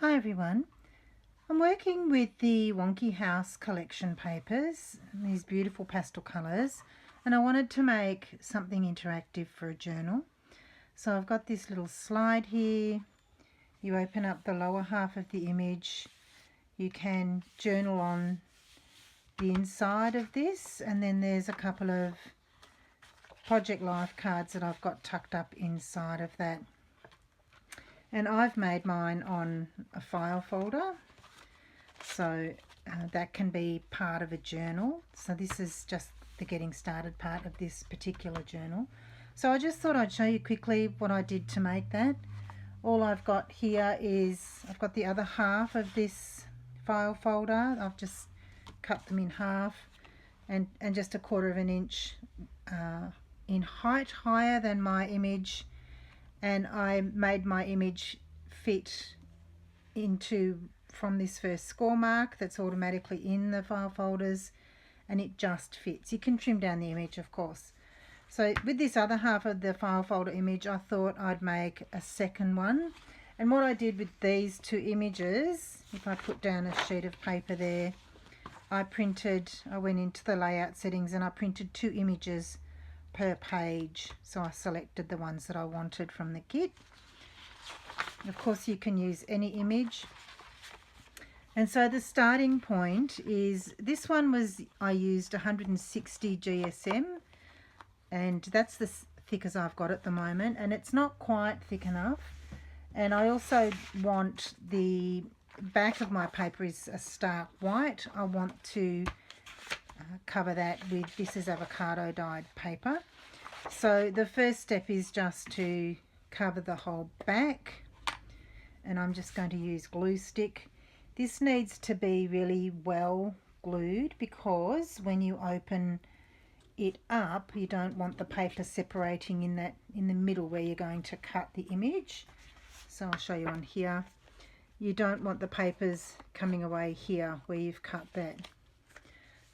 Hi everyone, I'm working with the Wonky House Collection papers, these beautiful pastel colours, and I wanted to make something interactive for a journal. So I've got this little slide here. You open up the lower half of the image, you can journal on the inside of this, and then there's a couple of Project Life cards that I've got tucked up inside of that. And I've made mine on a file folder, so that can be part of a journal. So this is just the getting started part of this particular journal. So I just thought I'd show you quickly what I did to make that. All I've got here is, I've got the other half of this file folder. I've just cut them in half and just 1/4 inch in height, higher than my image. And I made my image fit into from this first score mark that's automatically in the file folders, and it just fits. You can trim down the image, of course. So with this other half of the file folder image, I thought I'd make a second one. And what I did with these two images, if I put down a sheet of paper there, I went into the layout settings and I printed 2 images per page. So I selected the ones that I wanted from the kit. Of course you can use any image. And so the starting point is, this one was, I used 160 GSM, and that's the thick as I've got at the moment, and it's not quite thick enough. And I also want the back of my paper is a stark white. I want to cover that with, this is avocado dyed paper. So the first step is just to cover the whole back, and I'm just going to use glue stick. This needs to be really well glued, because when you open it up, you don't want the paper separating in the middle where you're going to cut the image. So I'll show you on here. You don't want the papers coming away here where you've cut that.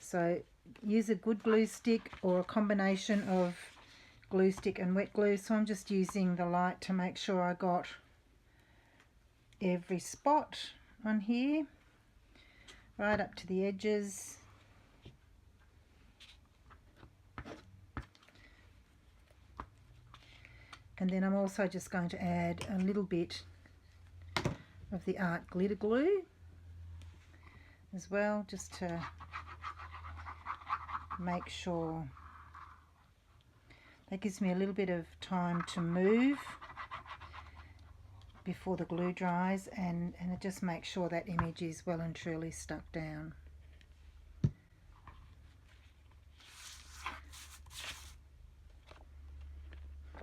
So use a good glue stick or a combination of glue stick and wet glue. So I'm just using the light to make sure I got every spot on here, right up to the edges. And then I'm also just going to add a little bit of the art glitter glue as well, just to make sure. That gives me a little bit of time to move before the glue dries, and it just makes sure that image is well and truly stuck down.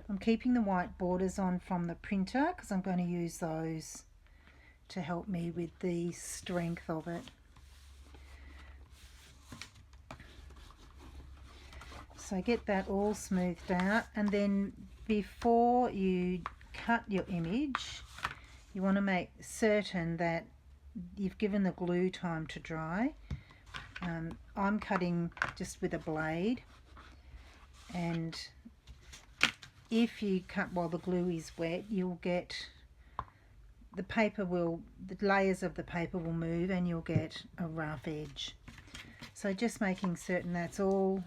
I'm keeping the white borders on from the printer because I'm going to use those to help me with the strength of it. So get that all smoothed out, and then before you cut your image, you want to make certain that you've given the glue time to dry. I'm cutting just with a blade, and if you cut while the glue is wet, you'll get the layers of the paper will move and you'll get a rough edge. So just making certain that's all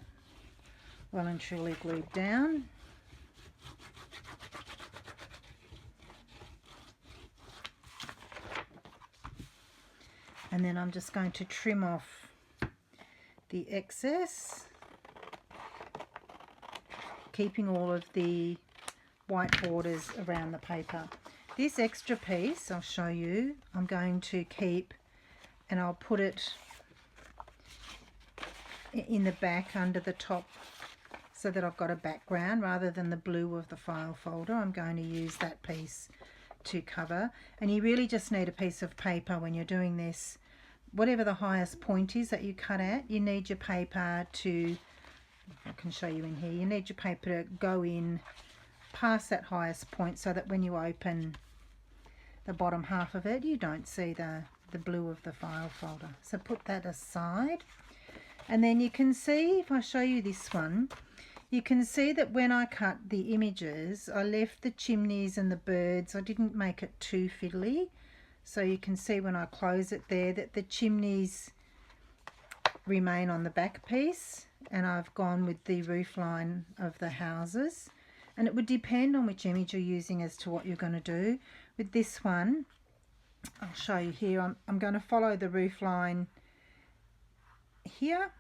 well and truly glued down. And then I'm just going to trim off the excess, keeping all of the white borders around the paper. This extra piece, I'll show you, I'm going to keep, and I'll put it in the back under the top so that I've got a background rather than the blue of the file folder. I'm going to use that piece to cover, and you really just need a piece of paper when you're doing this. Whatever the highest point is that you cut at, you need your paper to, I can show you in here, you need your paper to go in past that highest point so that when you open the bottom half of it, you don't see the blue of the file folder. So put that aside, and then you can see, if I show you this one, you can see that when I cut the images, I left the chimneys and the birds. I didn't make it too fiddly, So you can see when I close it there that the chimneys remain on the back piece, and I've gone with the roof line of the houses. And it would depend on which image you're using as to what you're going to do. With this one, I'll show you here, I'm going to follow the roof line here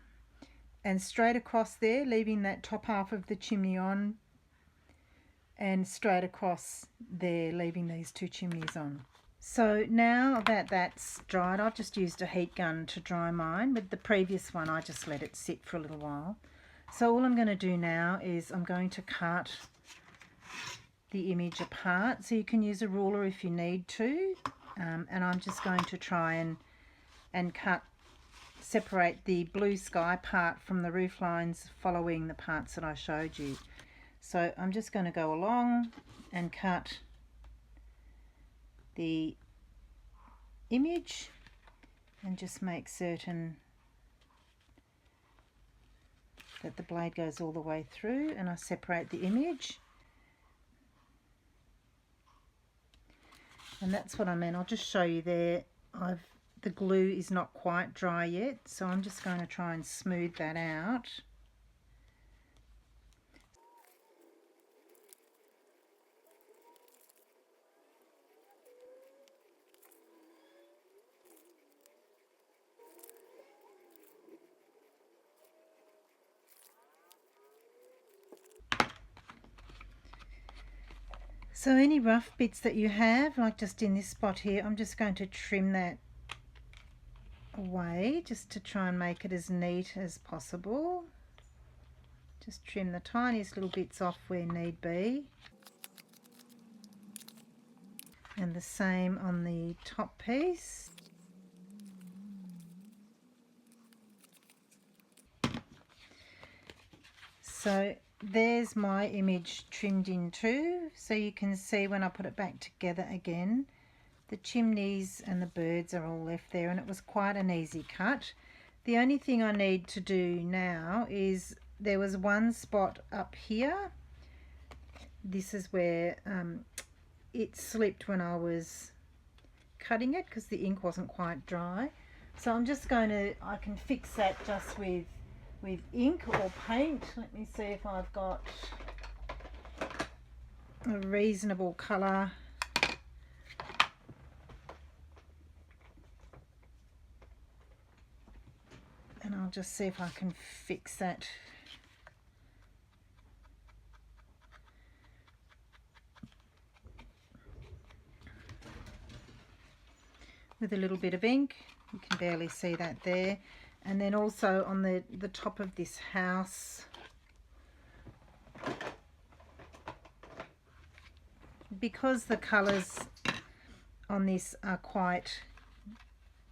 and straight across there, leaving that top half of the chimney on, and straight across there, leaving these two chimneys on. So now that that's dried, I've just used a heat gun to dry mine. With the previous one, I just let it sit for a little while. So all I'm going to do now is I'm going to cut the image apart. So you can use a ruler if you need to. And I'm just going to try and separate the blue sky part from the roof lines following the parts that I showed you. So I'm just going to go along and cut the image and just make certain that the blade goes all the way through, and I separate the image. And that's what I mean. I'll just show you there. The glue is not quite dry yet, so I'm just going to try and smooth that out. So any rough bits that you have, like just in this spot here, I'm just going to trim that away just to try and make it as neat as possible. Just trim the tiniest little bits off where need be. And the same on the top piece. So there's my image trimmed in too, so you can see when I put it back together again, the chimneys and the birds are all left there, and it was quite an easy cut. The only thing I need to do now is, there was one spot up here, this is where it slipped when I was cutting it because the ink wasn't quite dry. So I'm just going to, I can fix that just with ink or paint. Let me see if I've got a reasonable colour. And I'll just see if I can fix that. With a little bit of ink. You can barely see that there. And then also on the top of this house, because the colours on this are quite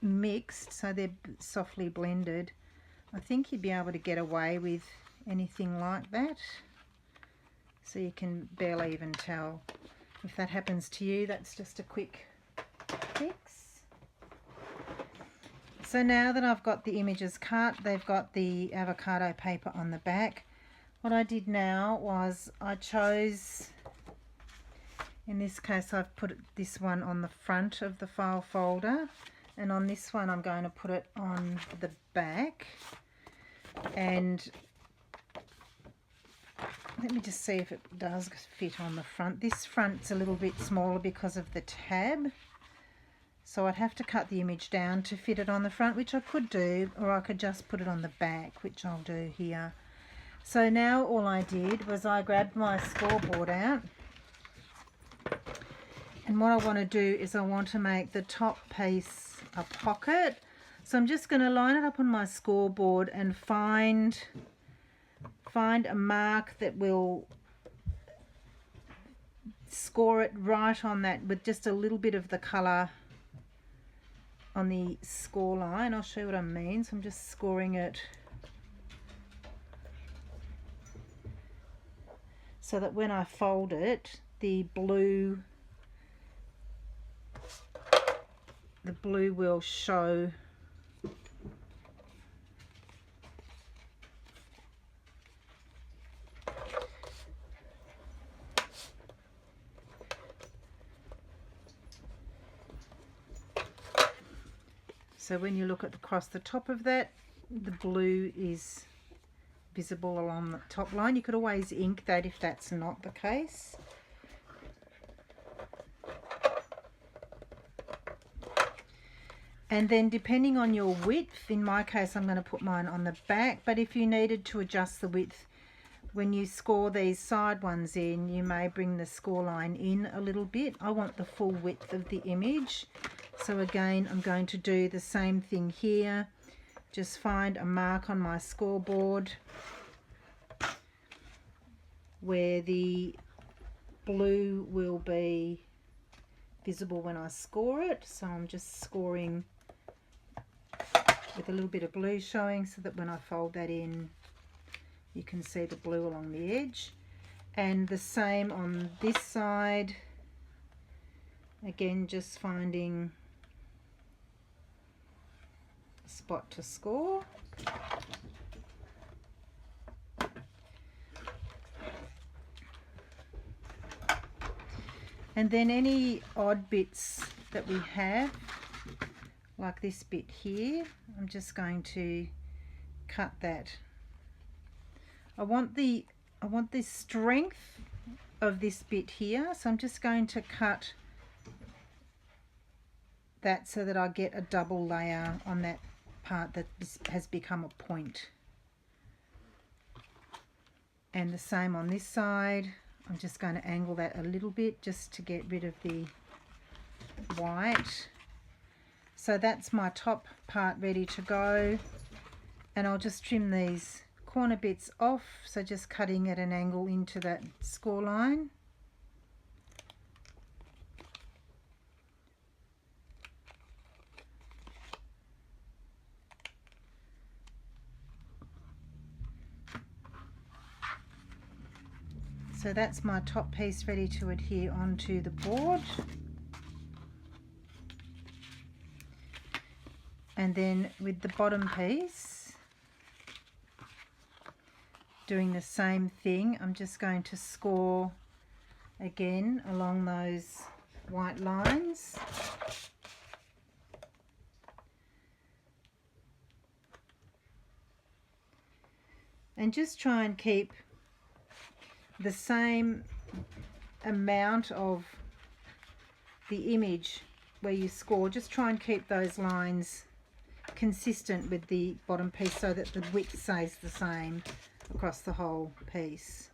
mixed, so they're softly blended, I think you'd be able to get away with anything like that. So you can barely even tell. If that happens to you, that's just a quick fix. So now that I've got the images cut, they've got the avocado paper on the back. What I did now was I chose, in this case I've put this one on the front of the file folder, and on this one I'm going to put it on the back. And let me just see if it does fit on the front. This front's a little bit smaller because of the tab. So I'd have to cut the image down to fit it on the front, which I could do, or I could just put it on the back, which I'll do here. So now all I did was I grabbed my scoreboard out, and what I want to do is I want to make the top piece a pocket. So I'm just going to line it up on my scoreboard and find a mark that will score it right on that with just a little bit of the colour on the score line. I'll show you what I mean. So I'm just scoring it so that when I fold it, the blue will show So when you look across the top of that, the blue is visible along the top line. You could always ink that if that's not the case. And then depending on your width, in my case I'm going to put mine on the back, but if you needed to adjust the width when you score these side ones in, you may bring the score line in a little bit. I want the full width of the image. So again, I'm going to do the same thing here. Just find a mark on my scoreboard where the blue will be visible when I score it. So I'm just scoring with a little bit of blue showing so that when I fold that in, you can see the blue along the edge. And the same on this side. Again, just finding a spot to score. And then any odd bits that we have, like this bit here, I'm just going to cut that. I want the strength of this bit here, so I'm just going to cut that so that I get a double layer on that part that has become a point. And the same on this side. I'm just going to angle that a little bit just to get rid of the white. So that's my top part ready to go, and I'll just trim these corner bits off, so just cutting at an angle into that score line. So that's my top piece ready to adhere onto the board. And then with the bottom piece, doing the same thing, I'm just going to score again along those white lines. And just try and keep the same amount of the image where you score. Just try and keep those lines consistent with the bottom piece so that the width stays the same across the whole piece.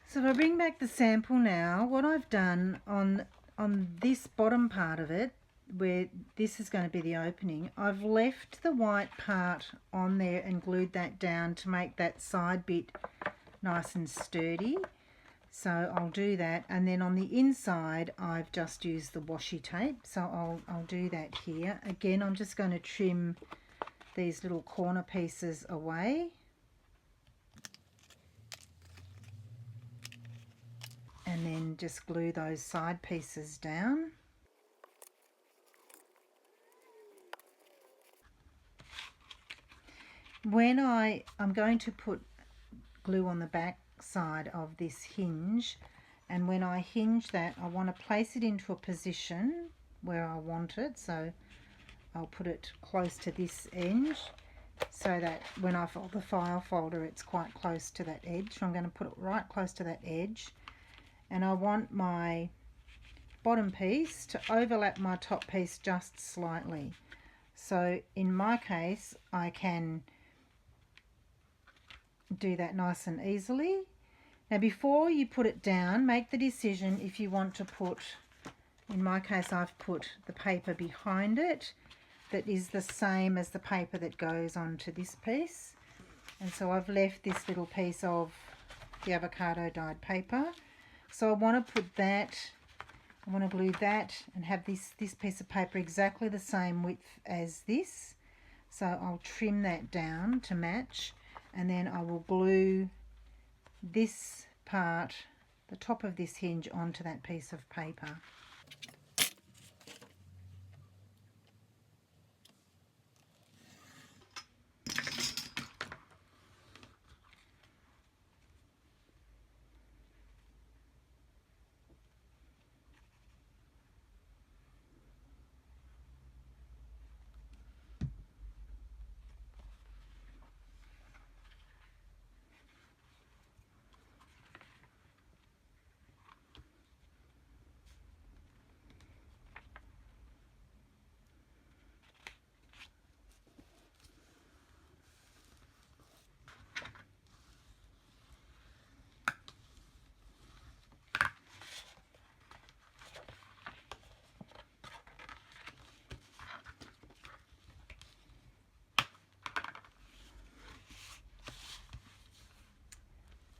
So if I bring back the sample now, what I've done on this bottom part of it, where this is going to be the opening, I've left the white part on there and glued that down to make that side bit nice and sturdy. So I'll do that, and then on the inside I've just used the washi tape, so I'll do that here. Again, I'm just going to trim these little corner pieces away. And then just glue those side pieces down. When I'm going to put glue on the back side of this hinge, and when I hinge that, I want to place it into a position where I want it. So I'll put it close to this edge so that when I fold the file folder, it's quite close to that edge. So I'm going to put it right close to that edge. And I want my bottom piece to overlap my top piece just slightly. So in my case, I can do that nice and easily. Now before you put it down, make the decision if you want to put, in my case I've put the paper behind it that is the same as the paper that goes onto this piece. And so I've left this little piece of the avocado dyed paper. So I want to put that, I want to glue that and have this piece of paper exactly the same width as this. So I'll trim that down to match, and then I will glue this part, the top of this hinge, onto that piece of paper.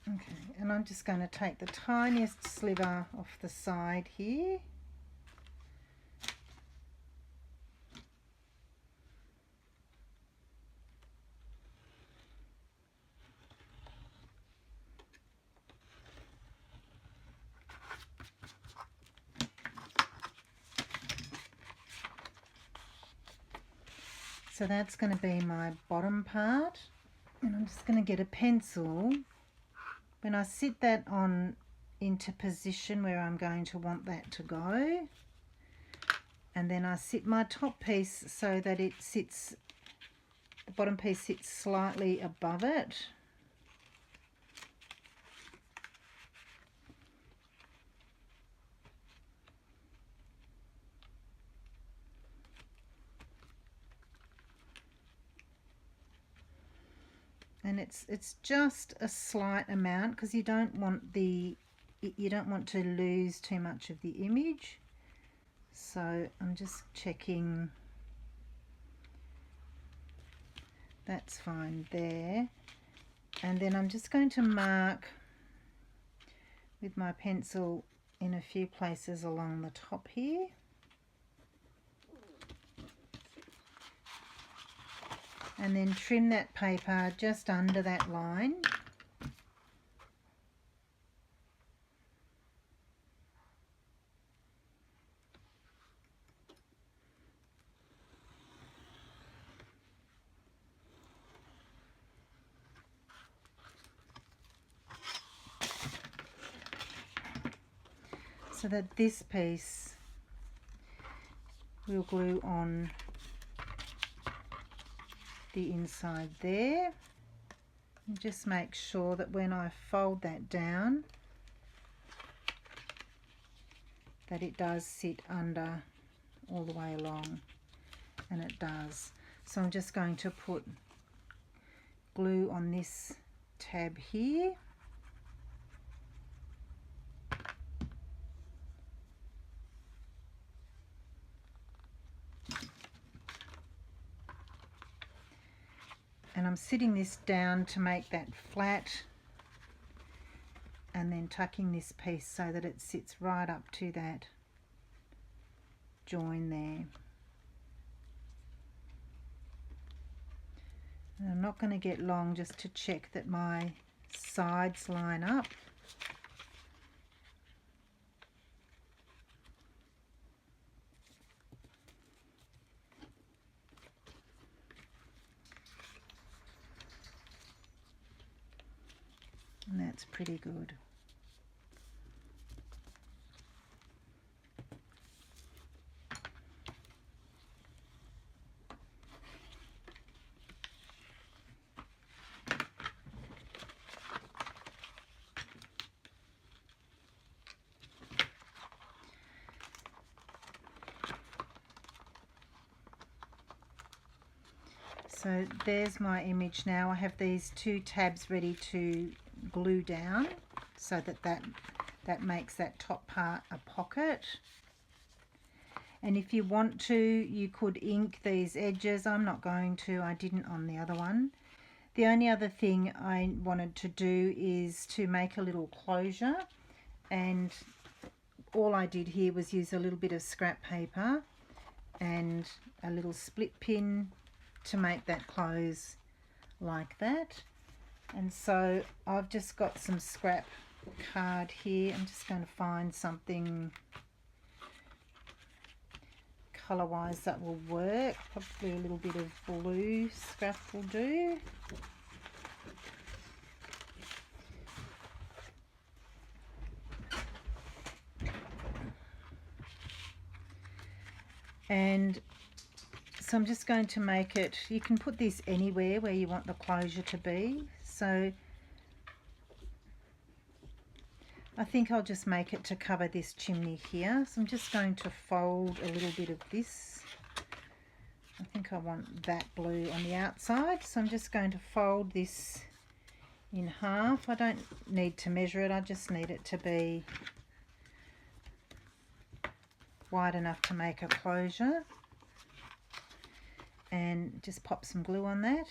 Okay, and I'm just going to take the tiniest sliver off the side here. So that's going to be my bottom part, and I'm just going to get a pencil. When I sit that on into position where I'm going to want that to go, and then I sit my top piece so that it sits, the bottom piece sits slightly above it. And it's just a slight amount, because you don't want to lose too much of the image. So I'm just checking that's fine there, and then I'm just going to mark with my pencil in a few places along the top here. And then trim that paper just under that line. So that this piece will glue on the inside there. And just make sure that when I fold that down, that it does sit under all the way along, and it does. So I'm just going to put glue on this tab here. And I'm sitting this down to make that flat, and then tucking this piece so that it sits right up to that join there. And I'm not going to get long, just to check that my sides line up. And that's pretty good. So there's my image now. I have these two tabs ready to glue down so that makes that top part a pocket. And if you want to, you could ink these edges. I'm not going to. I didn't on the other one. The only other thing I wanted to do is to make a little closure, and all I did here was use a little bit of scrap paper and a little split pin to make that close like that. And so I've just got some scrap card here. I'm just going to find something colour wise that will work. Probably a little bit of blue scrap will do. And so I'm just going to make it, you can put this anywhere where you want the closure to be. So I think I'll just make it to cover this chimney here. So I'm just going to fold a little bit of this. I think I want that blue on the outside. So I'm just going to fold this in half. I don't need to measure it. I just need it to be wide enough to make a closure. And just pop some glue on that.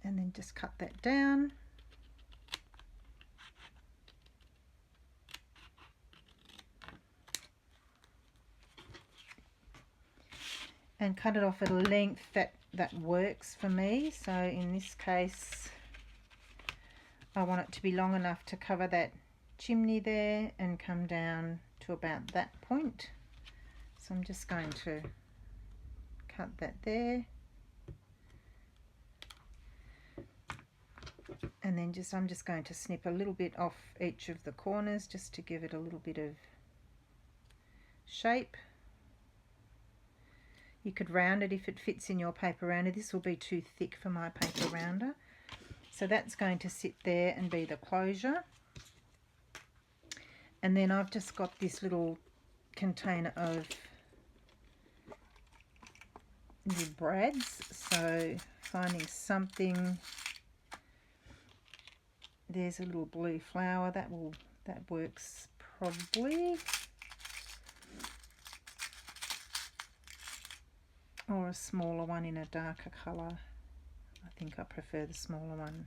And then just cut that down. And cut it off at a length that works for me. So in this case, I want it to be long enough to cover that chimney there and come down to about that point. So I'm just going to cut that there. And then I'm just going to snip a little bit off each of the corners just to give it a little bit of shape. You could round it if it fits in your paper rounder. This will be too thick for my paper rounder. So that's going to sit there and be the closure. And then I've just got this little container of little brads. So finding something, there's a little blue flower that works probably. Or a smaller one in a darker colour. I think I prefer the smaller one.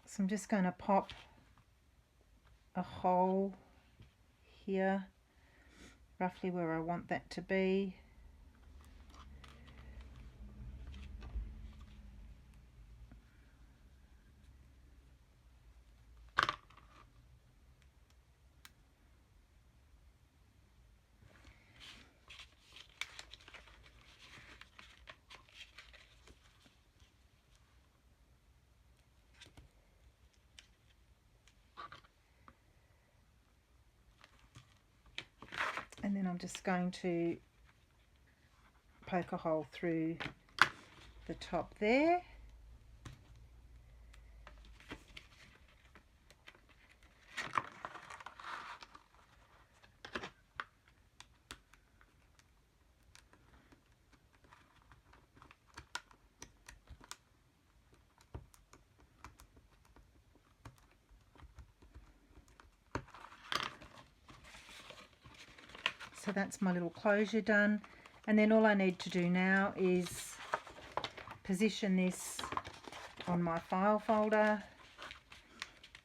So I'm just going to pop a hole here, roughly where I want that to be. And then I'm just going to poke a hole through the top there. So that's my little closure done, and then all I need to do now is position this on my file folder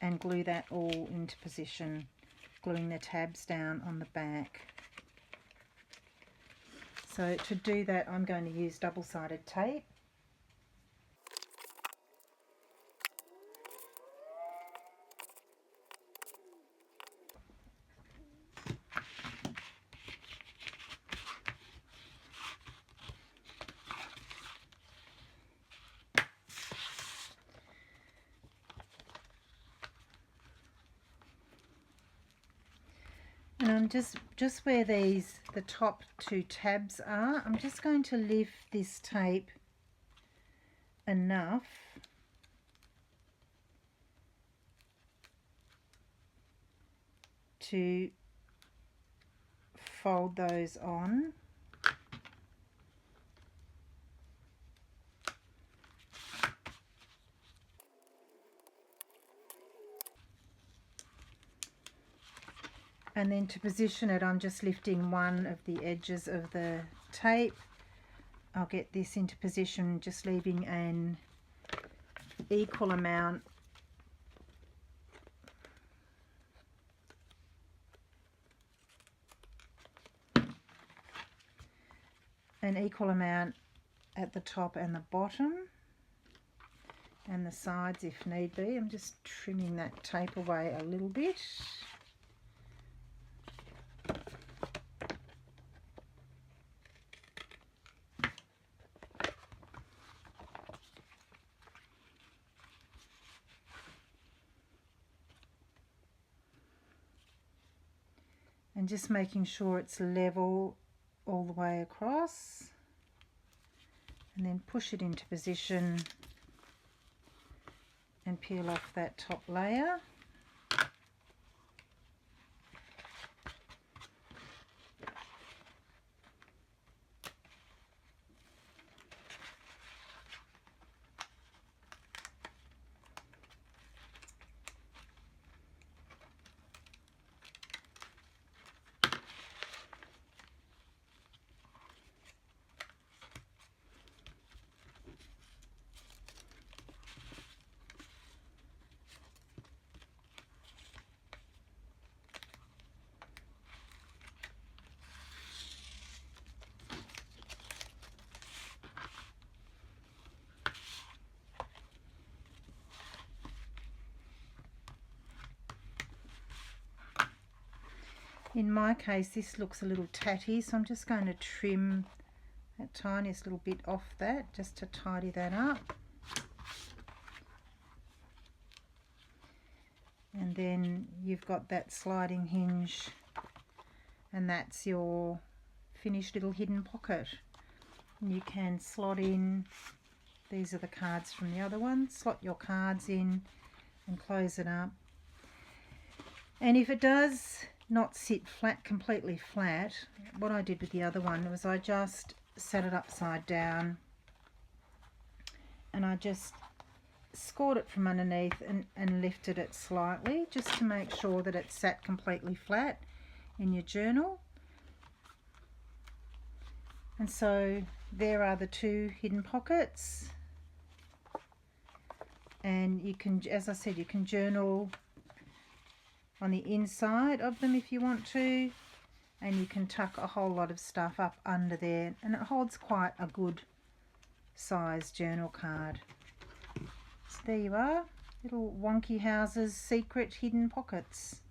and glue that all into position, gluing the tabs down on the back. So to do that, I'm going to use double-sided tape. And I'm just where the top two tabs are, I'm just going to lift this tape enough to fold those on. And then to position it, I'm just lifting one of the edges of the tape I'll get this into position, just leaving an equal amount at the top and the bottom and the sides if need be. I'm just trimming that tape away a little bit. And just making sure it's level all the way across, and then push it into position and peel off that top layer. In my case, this looks a little tatty, so I'm just going to trim that tiniest little bit off that, just to tidy that up. And then you've got that sliding hinge, and that's your finished little hidden pocket. And you can slot in, these are the cards from the other one, slot your cards in and close it up. And if it does not sit flat, completely flat, what I did with the other one was I just set it upside down and I just scored it from underneath and lifted it slightly, just to make sure that it sat completely flat in your journal. And so there are the two hidden pockets, and you can, as I said, you can journal on the inside of them if you want to, and you can tuck a whole lot of stuff up under there, and it holds quite a good size journal card. So there you are, little Wonky House's secret hidden pockets.